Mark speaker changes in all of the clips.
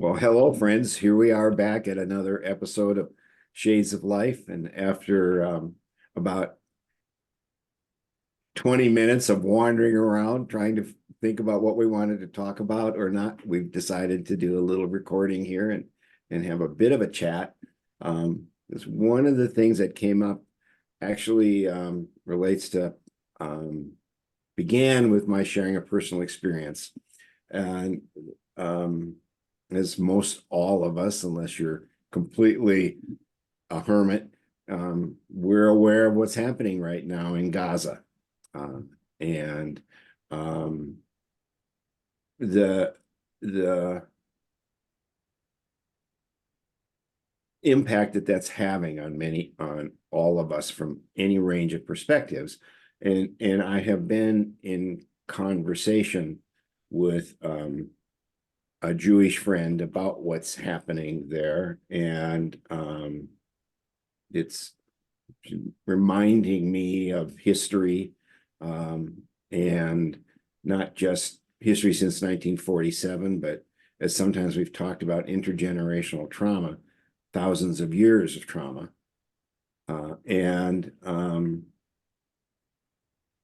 Speaker 1: Well, hello, friends. Here we are back at another episode of Shades of Life. And after about 20 minutes of wandering around trying to think about what we wanted to talk about or not, we've decided to do a little recording here and have a bit of a chat. It's one of the things that came up actually relates to, began with my sharing a personal experience. And as most all of us, unless you're completely a hermit, we're aware of what's happening right now in Gaza. And the impact that that's having on all of us from any range of perspectives. And I have been in conversation with a Jewish friend about what's happening there, and it's reminding me of history, and not just history since 1947, but as sometimes we've talked about intergenerational trauma, thousands of years of trauma, and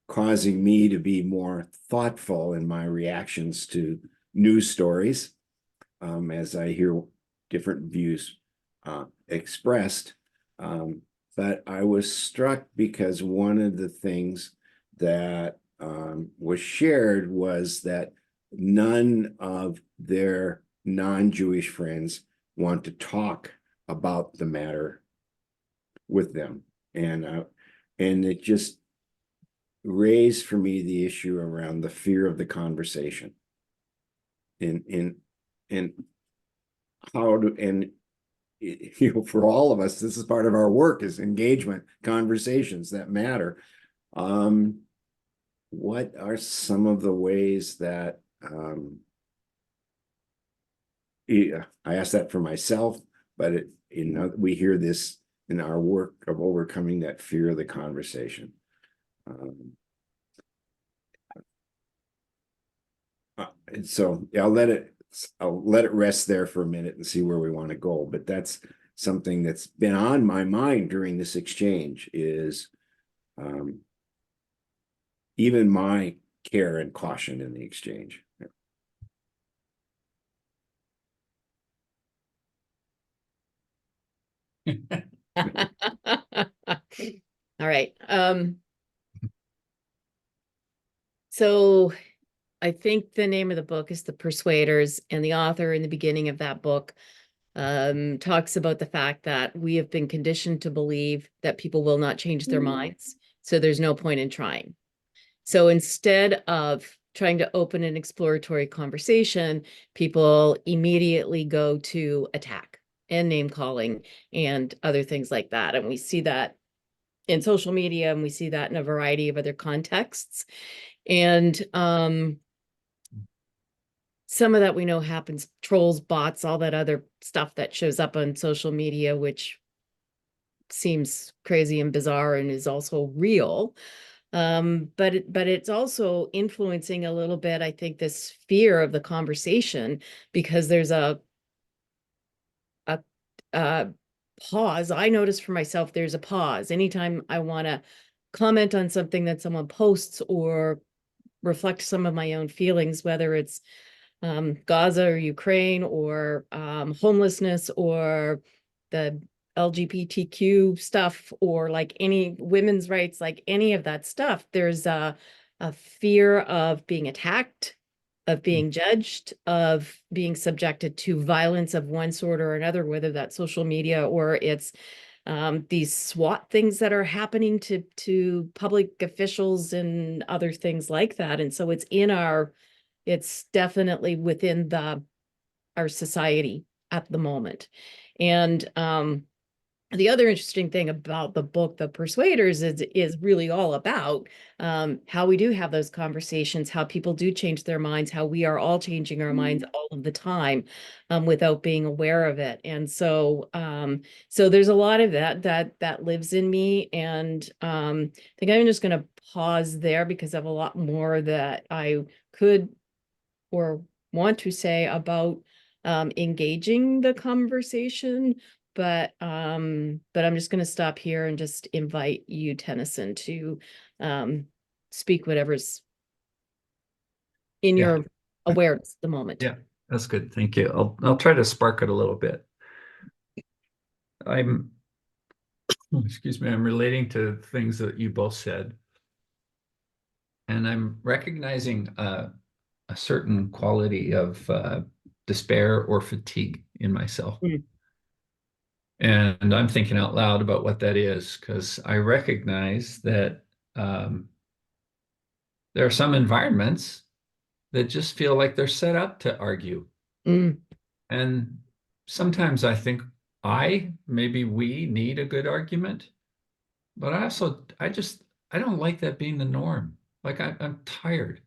Speaker 1: causing me to be more thoughtful in my reactions to news stories, as I hear different views expressed. But I was struck because one of the things that was shared was that none of their non-Jewish friends want to talk about the matter with them. And it just raised for me the issue around the fear of the conversation. And how to, and for all of us, this is part of our work, is engagement, conversations that matter. What are some of the ways that I asked that for myself, but we hear this in our work of overcoming that fear of the conversation. And so I'll let it rest there for a minute and see where we want to go. But that's something that's been on my mind during this exchange, is even my care and caution in the exchange.
Speaker 2: All right. So I think the name of the book is The Persuaders, and the author in the beginning of that book talks about the fact that we have been conditioned to believe that people will not change their minds, so there's no point in trying. So instead of trying to open an exploratory conversation, people immediately go to attack and name calling and other things like that. And we see that in social media, and we see that in a variety of other contexts. And some of that we know happens, trolls, bots, all that other stuff that shows up on social media, which seems crazy and bizarre and is also real. But it's also influencing a little bit, I think, this fear of the conversation, because there's a pause. I notice for myself, there's a pause anytime I want to comment on something that someone posts or reflect some of my own feelings, whether it's Gaza or Ukraine or homelessness or the LGBTQ stuff, or like any women's rights, like any of that stuff. There's a fear of being attacked, of being judged, of being subjected to violence of one sort or another, whether that's social media or it's these SWAT things that are happening to public officials and other things like that. And so it's definitely within our society at the moment. And the other interesting thing about the book, The Persuaders, is really all about how we do have those conversations, how people do change their minds, how we are all changing our minds all of the time without being aware of it. And so there's a lot of that lives in me. And I think I'm just going to pause there, because I have a lot more that I could or want to say about engaging the conversation. But I'm just going to stop here and just invite you, Tennyson, to speak whatever's in
Speaker 3: Yeah.
Speaker 2: your awareness at the moment.
Speaker 3: Yeah, that's good. Thank you. I'll try to spark it a little bit. Excuse me, I'm relating to things that you both said. And I'm recognizing a certain quality of despair or fatigue in myself.
Speaker 2: Mm.
Speaker 3: And I'm thinking out loud about what that is, because I recognize that there are some environments that just feel like they're set up to argue.
Speaker 2: Mm.
Speaker 3: And sometimes I think maybe we need a good argument, but I don't like that being the norm. Like I'm tired.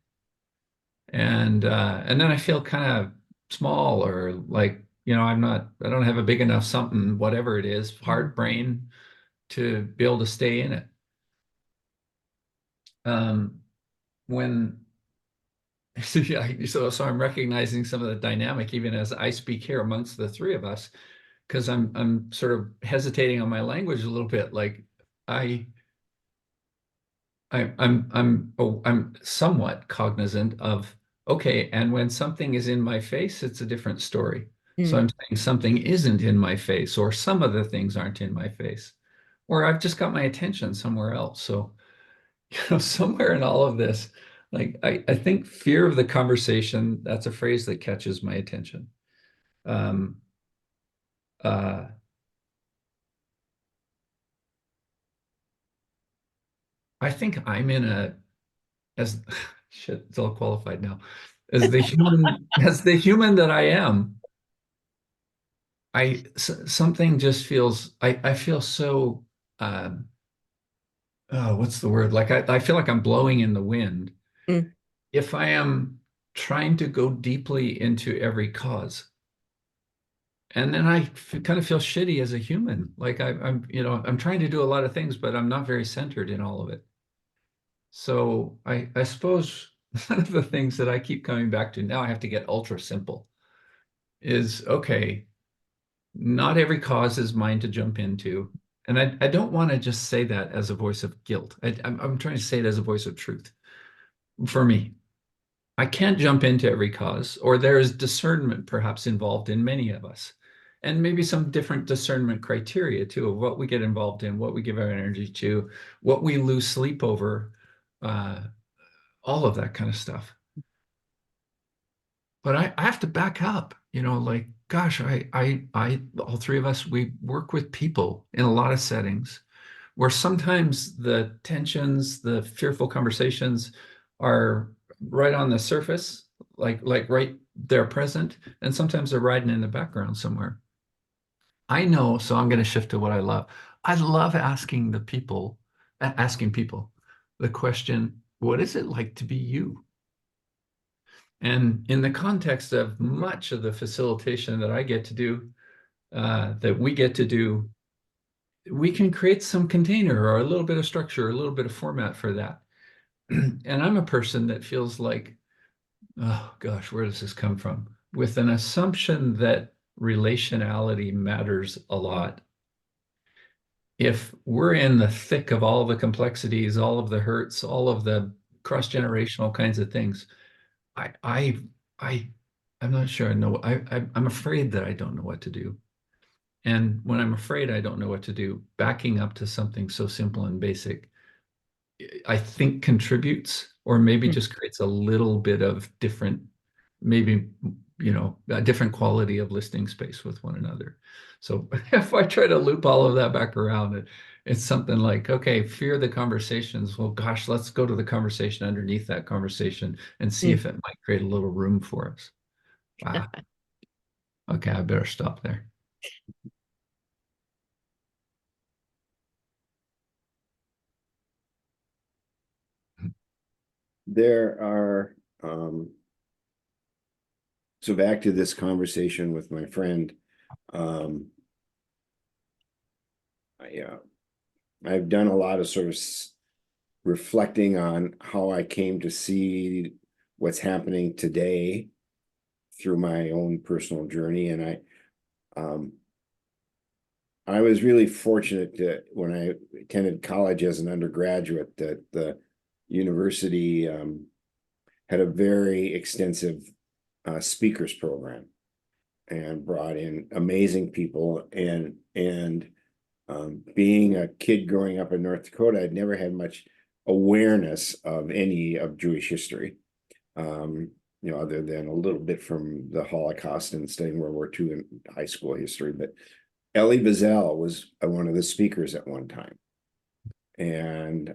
Speaker 3: And then I feel kind of small, or like, I don't have a big enough something, whatever it is, hard brain to be able to stay in it. When so I'm recognizing some of the dynamic even as I speak here amongst the three of us, because I'm sort of hesitating on my language a little bit. Like I I'm somewhat cognizant of, okay, and when something is in my face, it's a different story. So I'm saying something isn't in my face, or some of the things aren't in my face, or I've just got my attention somewhere else. So, somewhere in all of this, like I think fear of the conversation, that's a phrase that catches my attention. Um, uh, I think I'm in as shit, it's all qualified now. As the human that I am, something just feels, I feel so, oh, what's the word? Like I feel like I'm blowing in the wind
Speaker 2: Mm.
Speaker 3: if I am trying to go deeply into every cause. And then kind of feel shitty as a human. Like I'm trying to do a lot of things, but I'm not very centered in all of it. So I suppose one of the things that I keep coming back to now, I have to get ultra simple, is okay, not every cause is mine to jump into. And I don't want to just say that as a voice of guilt. I'm trying to say it as a voice of truth for me. I can't jump into every cause, or there is discernment perhaps involved in many of us, and maybe some different discernment criteria too, of what we get involved in, what we give our energy to, what we lose sleep over, uh, all of that kind of stuff. But I have to back up, like, gosh, all three of us, we work with people in a lot of settings where sometimes the tensions, the fearful conversations are right on the surface, like right there present, and sometimes they're riding in the background somewhere. I know, so I'm going to shift to what I love. I love asking people the question, what is it like to be you? And in the context of much of the facilitation that I get to do, that we get to do, we can create some container or a little bit of structure, a little bit of format for that. And I'm a person that feels like, oh gosh, where does this come from? With an assumption that relationality matters a lot. If we're in the thick of all the complexities, all of the hurts, all of the cross-generational kinds of things, I, I, I, I'm not sure I know. I'm afraid that I don't know what to do. And when I'm afraid I don't know what to do, backing up to something so simple and basic, I think contributes, or maybe just creates a little bit of different, maybe, a different quality of listening space with one another. So if I try to loop all of that back around, it's something like, okay, fear the conversations. Well, gosh, let's go to the conversation underneath that conversation and see if it might create a little room for us. Wow. Okay, I better stop there.
Speaker 1: There are, so back to this conversation with my friend, I've done a lot of sort of reflecting on how I came to see what's happening today through my own personal journey, and I was really fortunate that when I attended college as an undergraduate, that the university had a very extensive speakers program and brought in amazing people. And being a kid growing up in North Dakota, I'd never had much awareness of any of Jewish history, other than a little bit from the Holocaust and studying World War II in high school history. But Elie Wiesel was one of the speakers at one time. And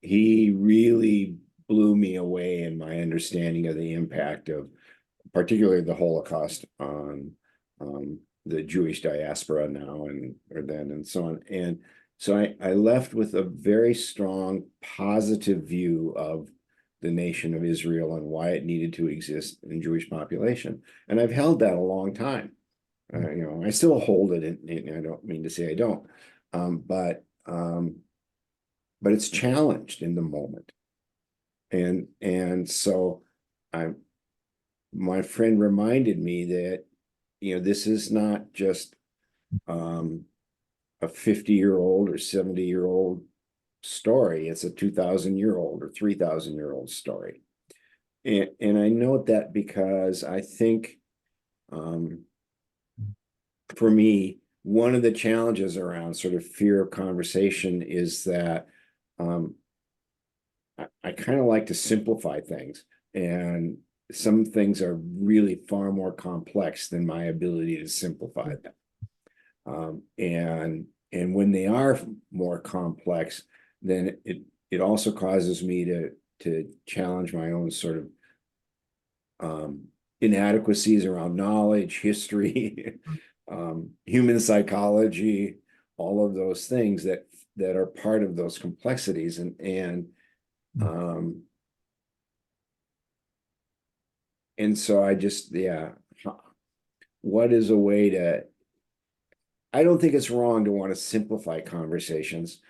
Speaker 1: he really blew me away in my understanding of the impact of particularly the Holocaust on the Jewish diaspora now or then and so on. And so I left with a very strong positive view of the nation of Israel and why it needed to exist in Jewish population. And I've held that a long time. I still hold it, and I don't mean to say I don't, but it's challenged in the moment. And so my friend reminded me that, this is not just a 50-year-old or 70-year-old story. It's a 2,000-year-old or 3,000-year-old story. And I note that because I think, for me, one of the challenges around sort of fear of conversation is that I kind of like to simplify things, and some things are really far more complex than my ability to simplify them. And when they are more complex, then it also causes me to challenge my own sort of inadequacies around knowledge, history, human psychology, all of those things that are part of those complexities. And so I just, what is a way to, I don't think it's wrong to want to simplify conversations.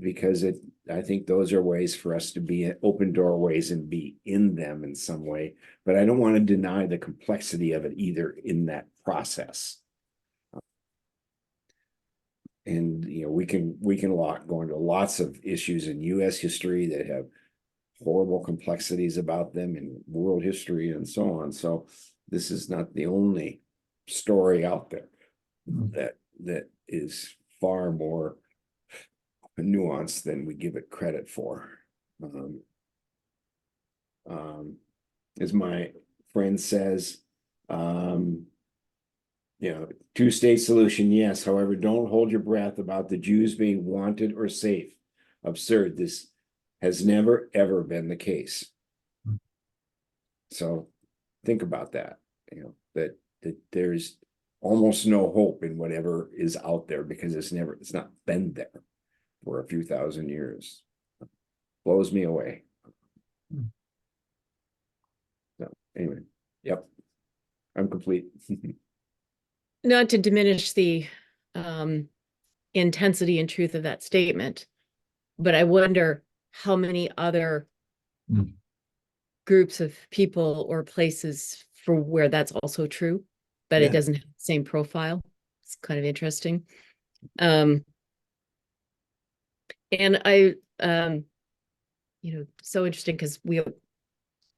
Speaker 1: Because I think those are ways for us to be open doorways and be in them in some way, but I don't want to deny the complexity of it either in that process. And we can go into lots of issues in U.S. history that have horrible complexities about them, in world history and so on. So this is not the only story out there that is far more nuanced than we give it credit for. As my friend says, two-state solution, yes. However, don't hold your breath about the Jews being wanted or safe. Absurd. This has never, ever been the case. So think about that, that there's almost no hope in whatever is out there, because it's not been there for a few thousand years. Blows me away. So anyway, yep, I'm complete.
Speaker 2: Not to diminish the intensity and truth of that statement, but I wonder how many other groups of people or places for where that's also true, but it doesn't have the same profile. It's kind of interesting. And I, so interesting, because a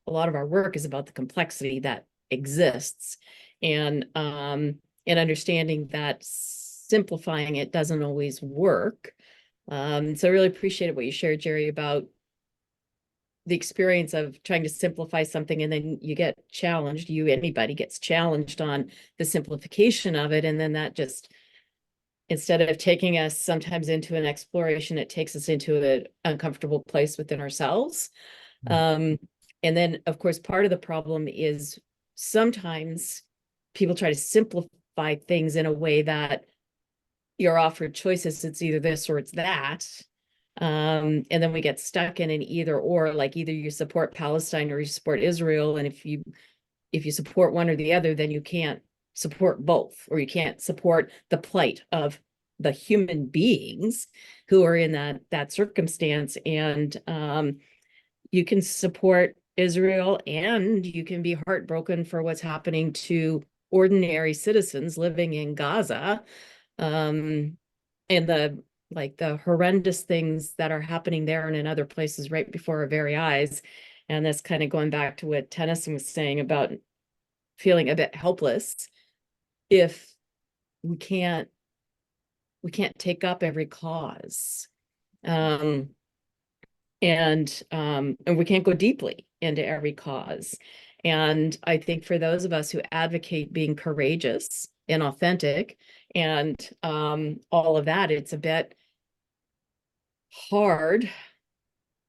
Speaker 2: lot of our work is about the complexity that exists, and understanding that simplifying it doesn't always work. So I really appreciated what you shared, Jerry, about the experience of trying to simplify something, and then you get challenged. Anybody gets challenged on the simplification of it, and then that just, instead of taking us sometimes into an exploration, it takes us into an uncomfortable place within ourselves. And then, of course, part of the problem is sometimes people try to simplify things in a way that you're offered choices. It's either this or it's that. And then we get stuck in an either or, like either you support Palestine or you support Israel. And if you support one or the other, then you can't support both, or you can't support the plight of the human beings who are in that circumstance. And you can support Israel, and you can be heartbroken for what's happening to ordinary citizens living in Gaza, and the horrendous things that are happening there and in other places right before our very eyes. And that's kind of going back to what Tennyson was saying about feeling a bit helpless if we can't take up every cause. And we can't go deeply into every cause. And I think for those of us who advocate being courageous and authentic and all of that, it's a bit hard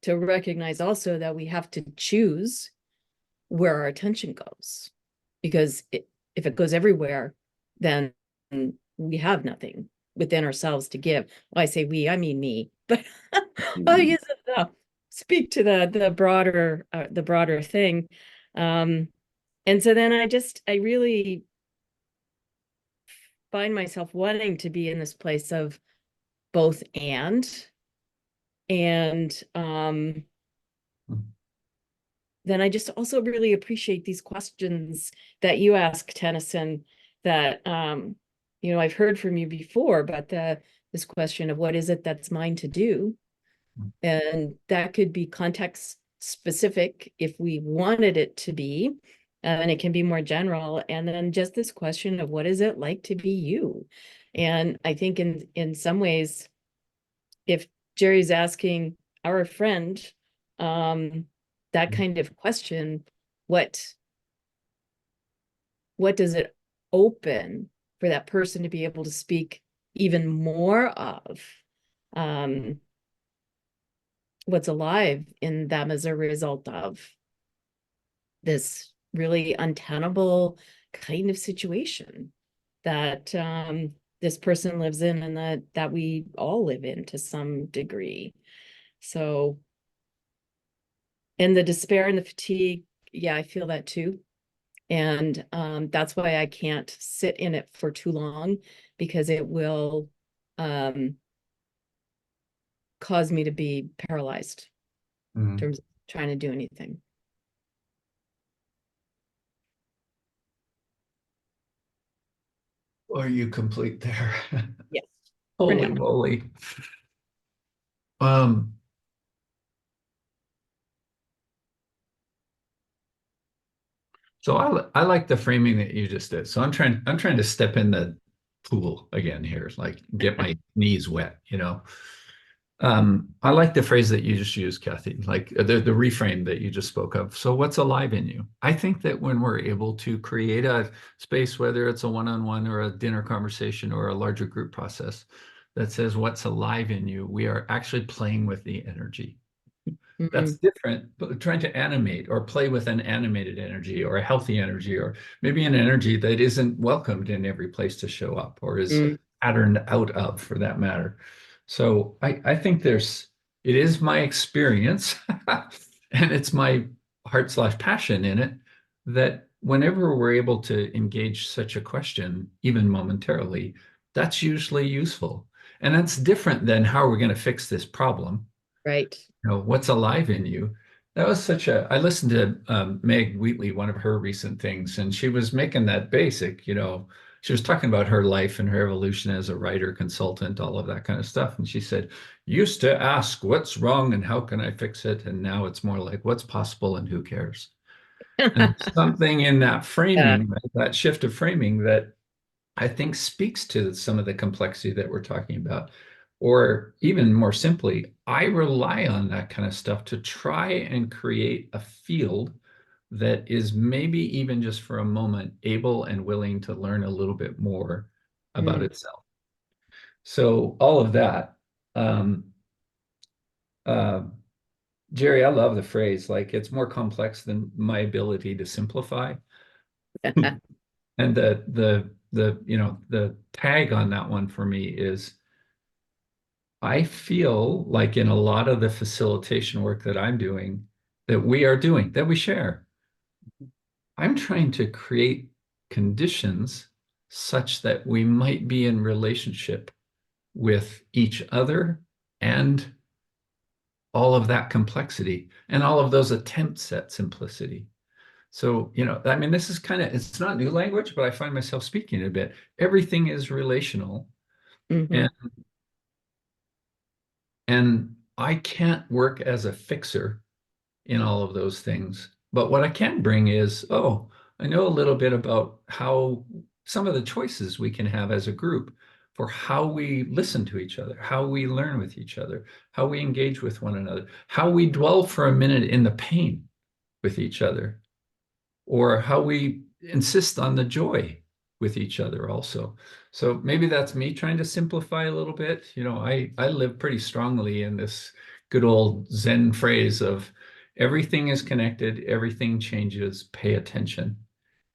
Speaker 2: to recognize also that we have to choose where our attention goes, because if it goes everywhere, then we have nothing within ourselves to give. Well, I say we, I mean me, but I'll use it speak to the broader thing. And so then I really find myself wanting to be in this place of both and then I just also really appreciate these questions that you ask, Tennyson, that I've heard from you before, but this question of what is it that's mine to do? And that could be context specific if we wanted it to be, and it can be more general. And then just this question of what is it like to be you? And I think in some ways, if Jerry's asking our friend that kind of question, what does it open for that person to be able to speak even more of what's alive in them as a result of this really untenable kind of situation that this person lives in, and that we all live in to some degree. So, and the despair and the fatigue, yeah, I feel that too. And that's why I can't sit in it for too long, because it will cause me to be paralyzed in terms of trying to do anything.
Speaker 3: Are you complete there?
Speaker 2: Yes.
Speaker 3: Holy moly. Um, so I like the framing that you just did. So I'm trying to step in the pool again here, like get my knees wet, you know. I like the phrase that you just used, Kathy, like the reframe that you just spoke of. So what's alive in you? I think that when we're able to create a space, whether it's a one-on-one or a dinner conversation or a larger group process that says what's alive in you, we are actually playing with the energy. That's different, but trying to animate or play with an animated energy or a healthy energy, or maybe an energy that isn't welcomed in every place to show up or is patterned out of, for that matter. So I think it is my experience and it's my heart/passion in it, that whenever we're able to engage such a question, even momentarily, that's usually useful. And that's different than how we're going to fix this problem.
Speaker 2: Right.
Speaker 3: What's alive in you. That was I listened to Meg Wheatley, one of her recent things, and she was making that basic, she was talking about her life and her evolution as a writer, consultant, all of that kind of stuff. And she said, used to ask what's wrong and how can I fix it? And now it's more like what's possible and who cares? And something in that framing, that shift of framing, that I think speaks to some of the complexity that we're talking about. Or even more simply, I rely on that kind of stuff to try and create a field that is maybe even just for a moment able and willing to learn a little bit more about itself. So all of that, Jerry, I love the phrase, like it's more complex than my ability to simplify. And the tag on that one for me is, I feel like in a lot of the facilitation work that I'm doing, that we share, I'm trying to create conditions such that we might be in relationship with each other and all of that complexity and all of those attempts at simplicity. So, I mean, this is it's not new language, but I find myself speaking it a bit. Everything is relational.
Speaker 2: Mhm.
Speaker 3: And I can't work as a fixer in all of those things. But what I can bring is, oh, I know a little bit about how some of the choices we can have as a group for how we listen to each other, how we learn with each other, how we engage with one another, how we dwell for a minute in the pain with each other, or how we insist on the joy with each other also. So maybe that's me trying to simplify a little bit. I live pretty strongly in this good old Zen phrase of everything is connected, everything changes, pay attention.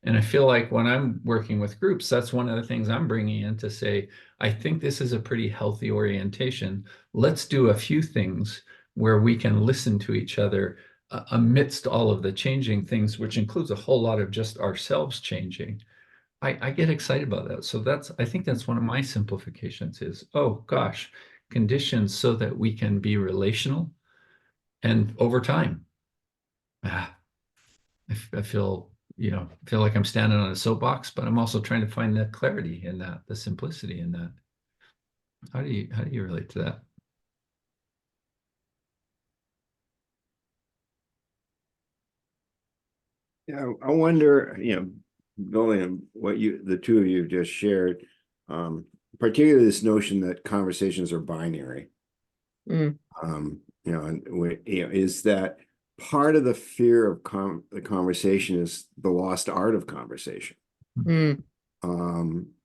Speaker 3: And I feel like when I'm working with groups, that's one of the things I'm bringing in to say, I think this is a pretty healthy orientation. Let's do a few things where we can listen to each other amidst all of the changing things, which includes a whole lot of just ourselves changing. I get excited about that. So I think that's one of my simplifications is, oh gosh, conditions so that we can be relational and over time. I feel like I'm standing on a soapbox, but I'm also trying to find the clarity in that, the simplicity in that. How do you relate to that?
Speaker 1: Yeah, I wonder, building on what the two of you just shared, particularly this notion that conversations are binary.
Speaker 2: Mm.
Speaker 1: Is that part of the fear of the conversation is the lost art of conversation.
Speaker 2: Mm.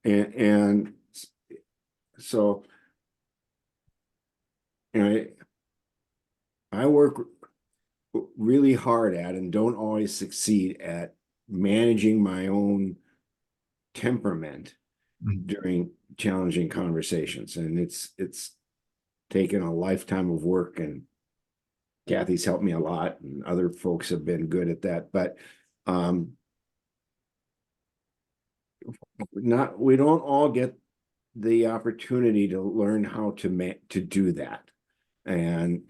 Speaker 1: And so, I work really hard at and don't always succeed at managing my own temperament during challenging conversations. And it's taken a lifetime of work, and Kathy's helped me a lot, and other folks have been good at that. But we don't all get the opportunity to learn how to do that. And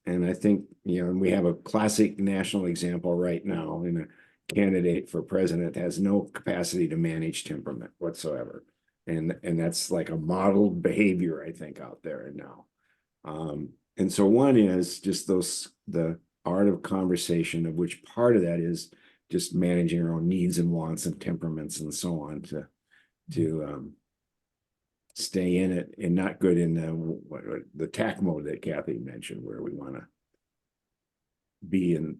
Speaker 1: I think, we have a classic national example right now in a candidate for president that has no capacity to manage temperament whatsoever. And that's like a modeled behavior, I think, out there now. And so one is just the art of conversation, of which part of that is just managing our own needs and wants and temperaments and so on to stay in it and not good in the tack mode that Kathy mentioned, where we want to be in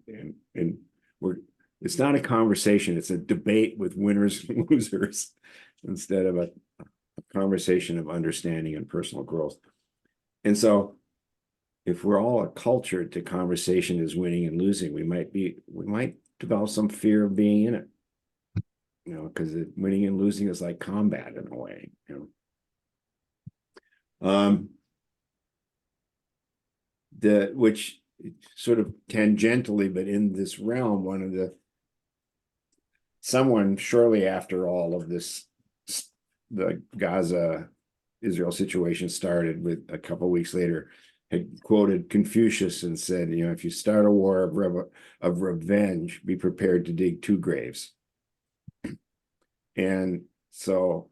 Speaker 1: it's not a conversation, it's a debate with winners and losers instead of a conversation of understanding and personal growth. And so if we're all acculturated to conversation as winning and losing, we might develop some fear of being in it, because winning and losing is like combat in a way, which sort of tangentially, but in this realm, someone shortly after all of this, the Gaza Israel situation started, with a couple of weeks later, had quoted Confucius and said, if you start a war of revenge, be prepared to dig two graves. And so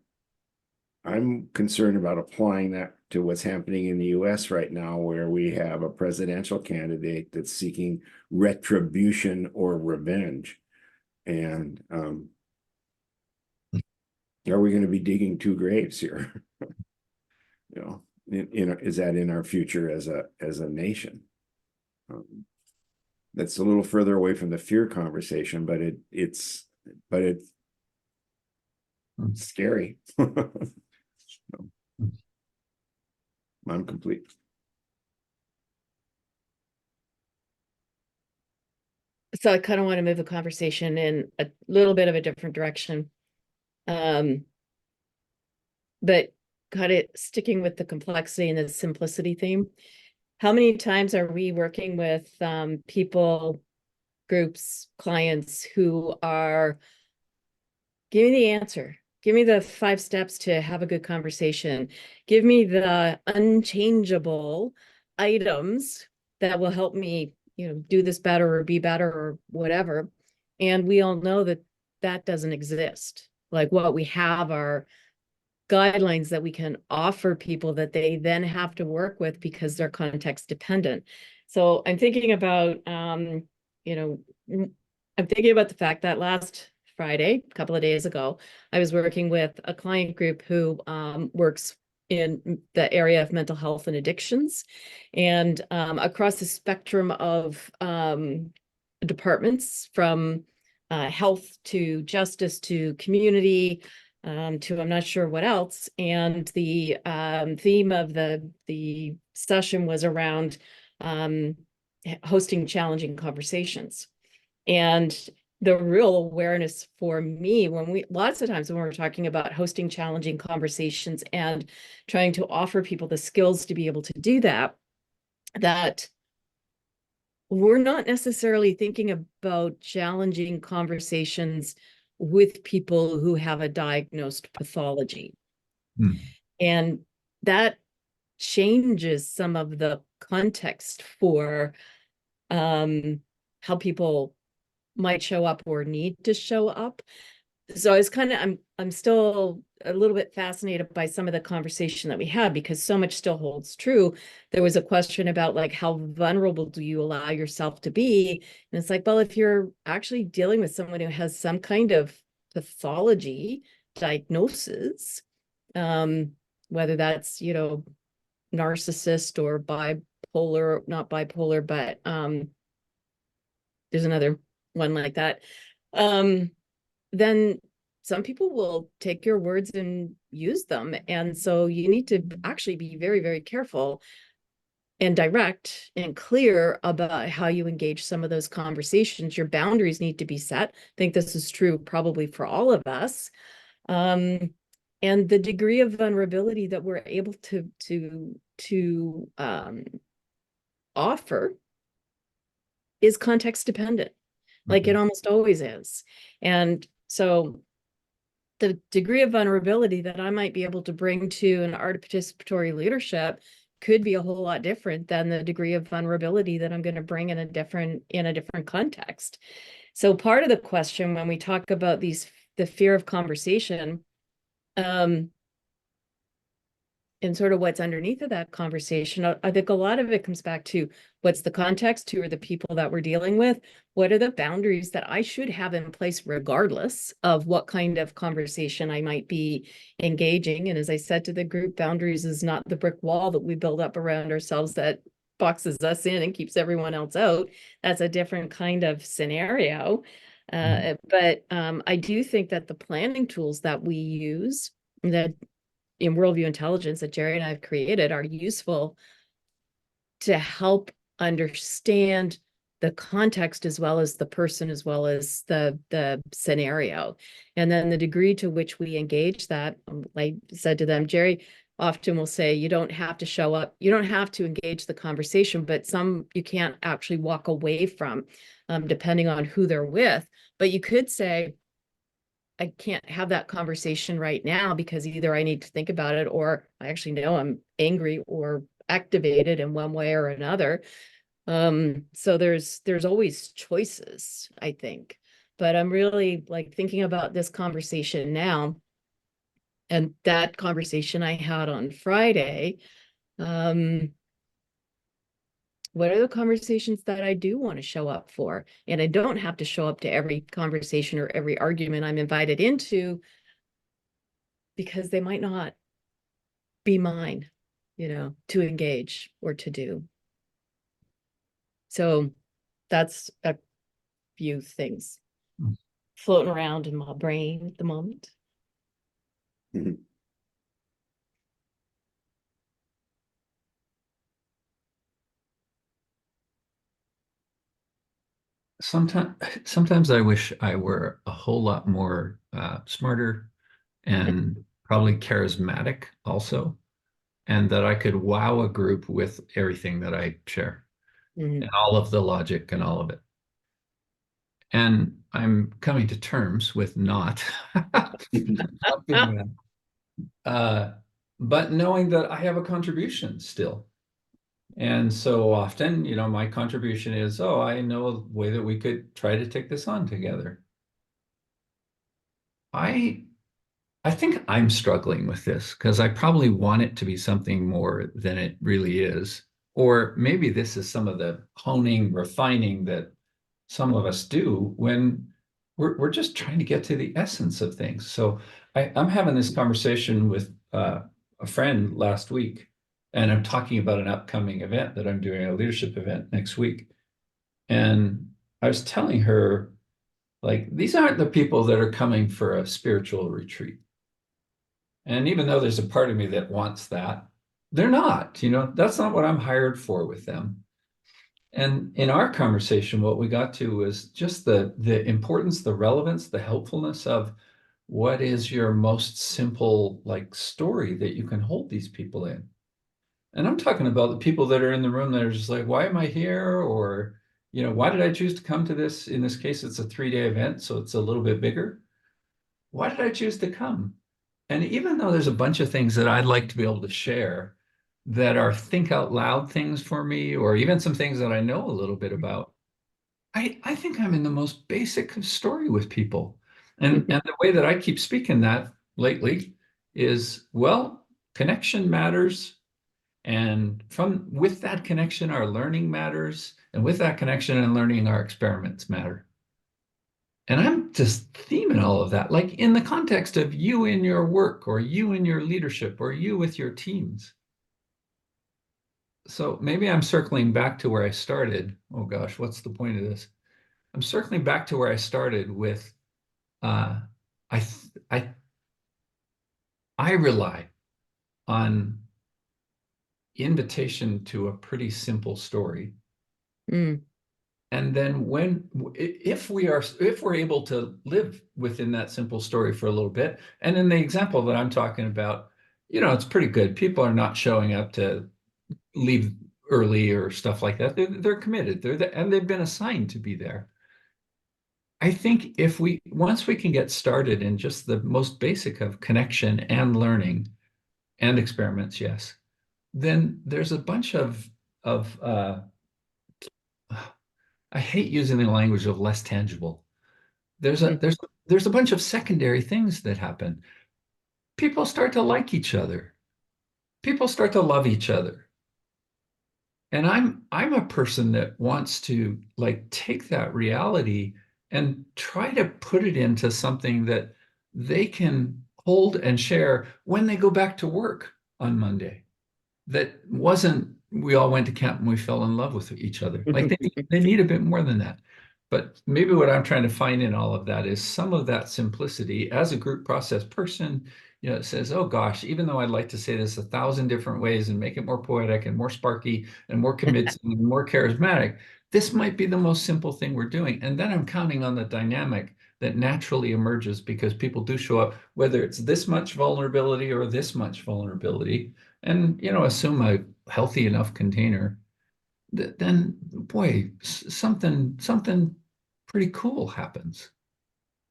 Speaker 1: I'm concerned about applying that to what's happening in the US right now, where we have a presidential candidate that's seeking retribution or revenge. And are we going to be digging two graves here? Is that in our future as a nation? That's a little further away from the fear conversation, but it's scary. I'm complete.
Speaker 2: So I kind of want to move the conversation in a little bit of a different direction. But kind of sticking with the complexity and the simplicity theme. How many times are we working with people, groups, clients who are, give me the answer. Give me the 5 steps to have a good conversation. Give me the unchangeable items that will help me, do this better or be better or whatever. And we all know that that doesn't exist. Like, what we have are guidelines that we can offer people that they then have to work with because they're context dependent. So I'm thinking about, I'm thinking about the fact that last Friday, a couple of days ago, I was working with a client group who works in the area of mental health and addictions, and across the spectrum of departments, from health to justice to community, to I'm not sure what else. And the theme of the session was around hosting challenging conversations. And the real awareness for me, lots of times when we're talking about hosting challenging conversations and trying to offer people the skills to be able to do that, that we're not necessarily thinking about challenging conversations with people who have a diagnosed pathology. And that changes some of the context for how people might show up or need to show up. So I'm still a little bit fascinated by some of the conversation that we had, because so much still holds true. There was a question about, like, how vulnerable do you allow yourself to be? And it's like, well, if you're actually dealing with someone who has some kind of pathology diagnosis, whether that's, narcissist or bipolar, not bipolar, but there's another one like that, then some people will take your words and use them. And so you need to actually be very, very careful and direct and clear about how you engage some of those conversations. Your boundaries need to be set. I think this is true probably for all of us. And the degree of vulnerability that we're able to offer is context dependent, like it almost always is. And so the degree of vulnerability that I might be able to bring to an art of participatory leadership could be a whole lot different than the degree of vulnerability that I'm going to bring in a different context. So part of the question when we talk about the fear of conversation, and sort of what's underneath of that conversation, I think a lot of it comes back to what's the context, who are the people that we're dealing with, what are the boundaries that I should have in place regardless of what kind of conversation I might be engaging. And as I said to the group, boundaries is not the brick wall that we build up around ourselves that boxes us in and keeps everyone else out. That's a different kind of scenario. But I do think that the planning tools that we use, that in worldview intelligence that Jerry and I have created, are useful to help understand the context as well as the person, as well as the scenario. And then the degree to which we engage that, I said to them, Jerry often will say, you don't have to show up, you don't have to engage the conversation, but some you can't actually walk away from, depending on who they're with. But you could say, I can't have that conversation right now because either I need to think about it, or I actually know I'm angry or activated in one way or another. So there's always choices, I think. But I'm really like thinking about this conversation now, and that conversation I had on Friday. What are the conversations that I do want to show up for? And I don't have to show up to every conversation or every argument I'm invited into, because they might not be mine, to engage or to do. So that's a few things floating around in my brain at the moment.
Speaker 3: Sometimes I wish I were a whole lot more smarter and probably charismatic also, and that I could wow a group with everything that I share and all of the logic and all of it. And I'm coming to terms with not being that. But knowing that I have a contribution still, And so often, my contribution is, oh, I know a way that we could try to take this on together. I I think I'm struggling with this because I probably want it to be something more than it really is. Or maybe this is some of the honing, refining that some of us do when we're just trying to get to the essence of things. So I'm having this conversation with a friend last week, and I'm talking about an upcoming event that I'm doing, a leadership event next week. And I was telling her, like, these aren't the people that are coming for a spiritual retreat. And even though there's a part of me that wants that, they're not, that's not what I'm hired for with them. And in our conversation, what we got to was just the importance, the relevance, the helpfulness of what is your most simple like story that you can hold these people in. And I'm talking about the people that are in the room that are just like, why am I here? Or, why did I choose to come to this? In this case, it's a 3-day event, so it's a little bit bigger. Why did I choose to come? And even though there's a bunch of things that I'd like to be able to share that are think out loud things for me, or even some things that I know a little bit about, I think I'm in the most basic of story with people. And the way that I keep speaking that lately is, well, connection matters. And from with that connection, our learning matters. And with that connection and learning, our experiments matter. And I'm just theming all of that, like in the context of you in your work, or you in your leadership, or you with your teams. So maybe I'm circling back to where I started. Oh gosh, what's the point of this? I'm circling back to where I started with uh, I I I rely on invitation to a pretty simple story.
Speaker 2: Mm.
Speaker 3: And then if we're able to live within that simple story for a little bit, and in the example that I'm talking about, it's pretty good. People are not showing up to leave early or stuff like that. They're committed. And they've been assigned to be there. I think if once we can get started in just the most basic of connection and learning and experiments, yes, then there's a bunch of I hate using the language of less tangible. There's a
Speaker 2: Mm.
Speaker 3: there's there's a bunch of secondary things that happen. People start to like each other. People start to love each other. And I'm a person that wants to like take that reality and try to put it into something that they can hold and share when they go back to work on Monday. That wasn't we all went to camp and we fell in love with each other. Like they need a bit more than that. But maybe what I'm trying to find in all of that is some of that simplicity as a group process person, it says, oh gosh, even though I'd like to say this 1,000 different ways and make it more poetic and more sparky and more convincing and more charismatic, this might be the most simple thing we're doing. And then I'm counting on the dynamic that naturally emerges because people do show up, whether it's this much vulnerability or this much vulnerability, and assume a healthy enough container, then boy, something pretty cool happens.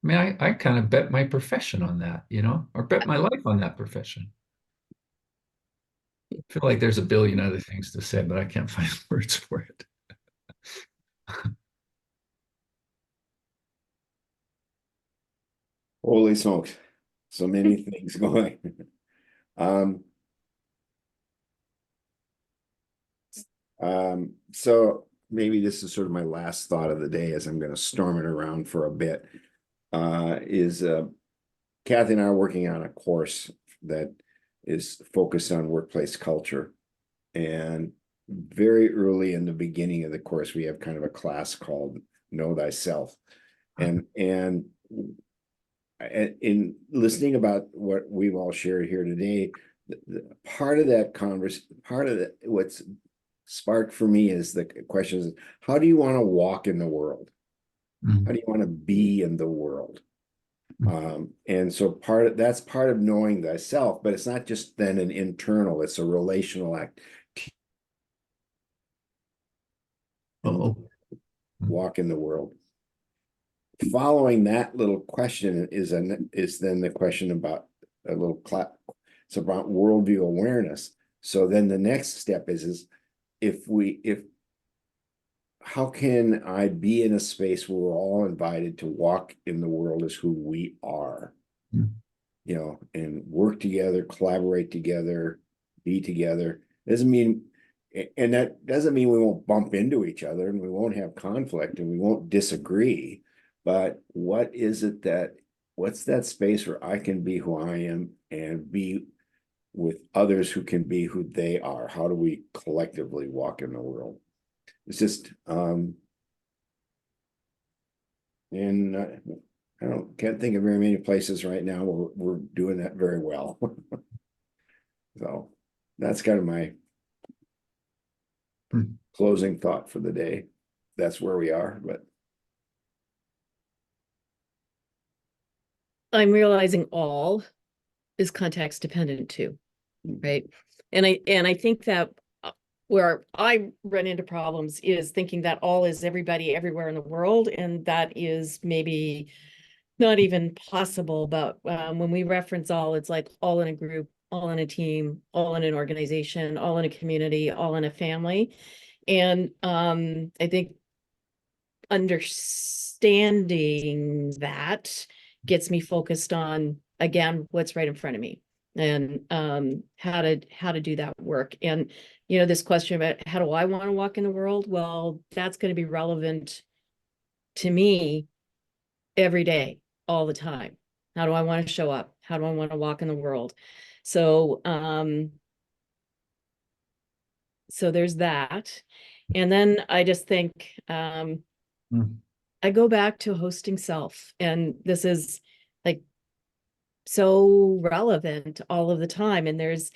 Speaker 3: I mean, I kind of bet my profession on that, or bet my life on that profession. I feel like there's a billion other things to say, but I can't find words for it.
Speaker 1: Holy smokes, so many things going. Um, so maybe this is sort of my last thought of the day as I'm going to storm it around for a bit. Is Kathy and I are working on a course that is focused on workplace culture. And very early in the beginning of the course, we have kind of a class called Know Thyself. And in listening about what we've all shared here today, part of that what's sparked for me is the question is, how do you want to walk in the world? How do you want to be in the world? And so that's part of knowing thyself, but it's not just then an internal, it's a relational act.
Speaker 3: Oh,
Speaker 1: Walk in the world. Following that little question is then the question about a little it's about worldview awareness. So then the next step is if how can I be in a space where we're all invited to walk in the world as who we are,
Speaker 3: Mm.
Speaker 1: And work together, collaborate together, be together. Doesn't mean, and that doesn't mean we won't bump into each other and we won't have conflict and we won't disagree. But what's that space where I can be who I am and be with others who can be who they are? How do we collectively walk in the world? It's just, and can't think of very many places right now where we're doing that very well. So that's kind of my closing thought for the day. That's where we are, but
Speaker 2: I'm realizing all is context dependent too, right? And I think that where I run into problems is thinking that all is everybody everywhere in the world, and that is maybe not even possible. But when we reference all, it's like all in a group, all in a team, all in an organization, all in a community, all in a family. And I think understanding that gets me focused on, again, what's right in front of me, and how to do that work. And this question about how do I want to walk in the world, well, that's going to be relevant to me every day, all the time. How do I want to show up? How do I want to walk in the world? So so there's that. And then I just think I go back to hosting self, and this is like so relevant all of the time. And there's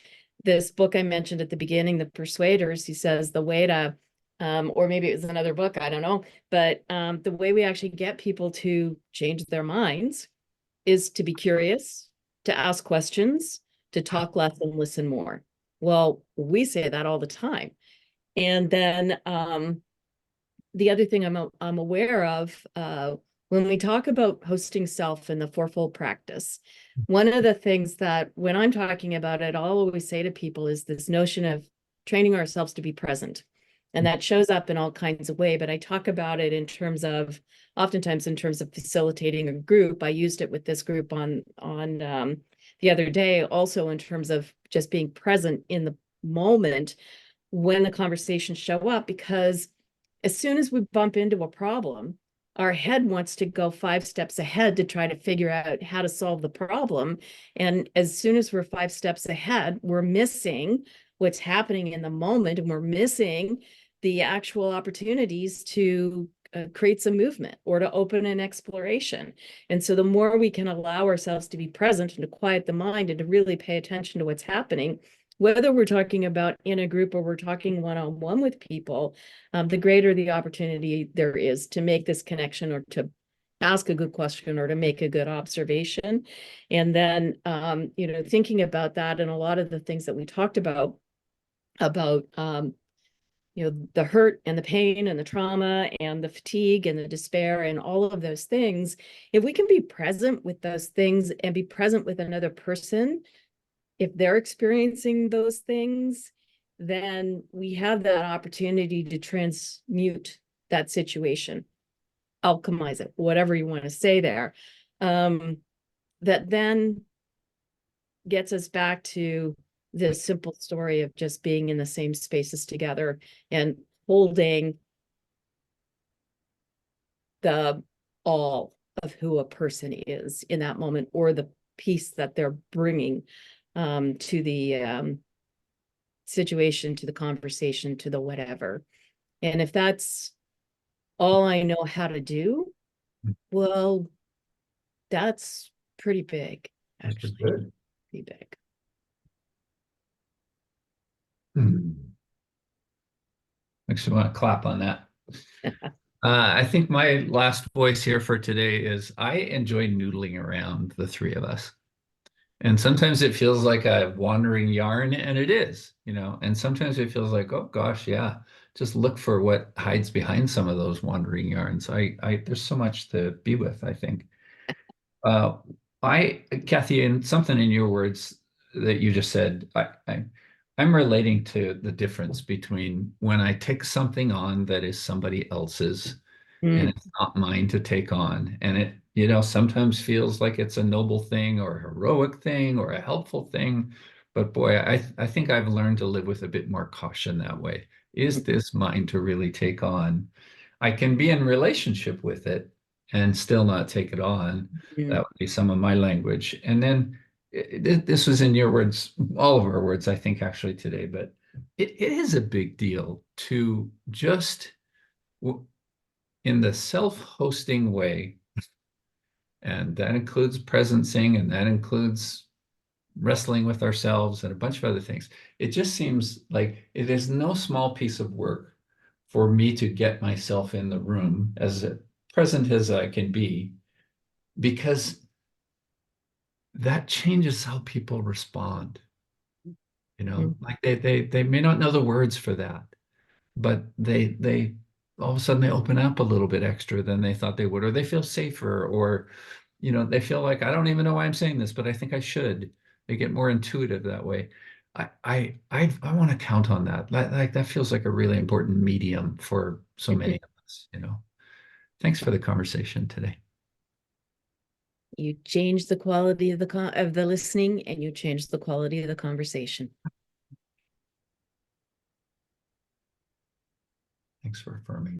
Speaker 2: this book I mentioned at the beginning, The Persuaders. He says the way to, or maybe it was another book, I don't know, but the way we actually get people to change their minds is to be curious, to ask questions, to talk less and listen more. Well, we say that all the time. And then the other thing I'm aware of, when we talk about hosting self in the fourfold practice, one of the things that when I'm talking about it, I'll always say to people is this notion of training ourselves to be present. And that shows up in all kinds of ways, but I talk about it in terms of, oftentimes in terms of facilitating a group. I used it with this group on the other day, also in terms of just being present in the moment when the conversations show up, because as soon as we bump into a problem, our head wants to go 5 steps ahead to try to figure out how to solve the problem. And as soon as we're 5 steps ahead, we're missing what's happening in the moment, and we're missing the actual opportunities to create some movement or to open an exploration. And so the more we can allow ourselves to be present and to quiet the mind and to really pay attention to what's happening, whether we're talking about in a group or we're talking one-on-one with people, the greater the opportunity there is to make this connection or to ask a good question or to make a good observation. And then, thinking about that and a lot of the things that we talked about, the hurt and the pain and the trauma and the fatigue and the despair and all of those things, if we can be present with those things and be present with another person, if they're experiencing those things, then we have that opportunity to transmute that situation, alchemize it, whatever you want to say there. That then gets us back to the simple story of just being in the same spaces together and holding the all of who a person is in that moment, or the piece that they're bringing to the situation, to the conversation, to the whatever. And if that's all I know how to do, well, that's pretty big, actually.
Speaker 3: Good.
Speaker 2: Pretty big.
Speaker 3: Makes me want to clap on that. I think my last voice here for today is I enjoy noodling around the three of us. And sometimes it feels like a wandering yarn, and it is, and sometimes it feels like, oh gosh, yeah, just look for what hides behind some of those wandering yarns. There's so much to be with, I think. Kathy, and something in your words that you just said, I'm relating to the difference between when I take something on that is somebody else's and
Speaker 2: Mm,
Speaker 3: it's not mine to take on. And it, sometimes feels like it's a noble thing or a heroic thing or a helpful thing. But boy, I think I've learned to live with a bit more caution that way. Is this mine to really take on? I can be in relationship with it and still not take it on. That
Speaker 2: mm,
Speaker 3: would be some of my language. And then this was in your words, all of our words, I think, actually today, but it is a big deal to just in the self-hosting way, and that includes presencing and that includes wrestling with ourselves and a bunch of other things. It just seems like it is no small piece of work for me to get myself in the room as present as I can be, because that changes how people respond.
Speaker 2: mm.
Speaker 3: Like they may not know the words for that, but they all of a sudden they open up a little bit extra than they thought they would, or they feel safer, or they feel like I don't even know why I'm saying this, but I think I should. They get more intuitive that way. I want to count on that. Like that feels like a really important medium for so many of us. Thanks for the conversation today.
Speaker 2: You change the quality of the listening, and you change the quality of the conversation.
Speaker 3: Thanks for affirming.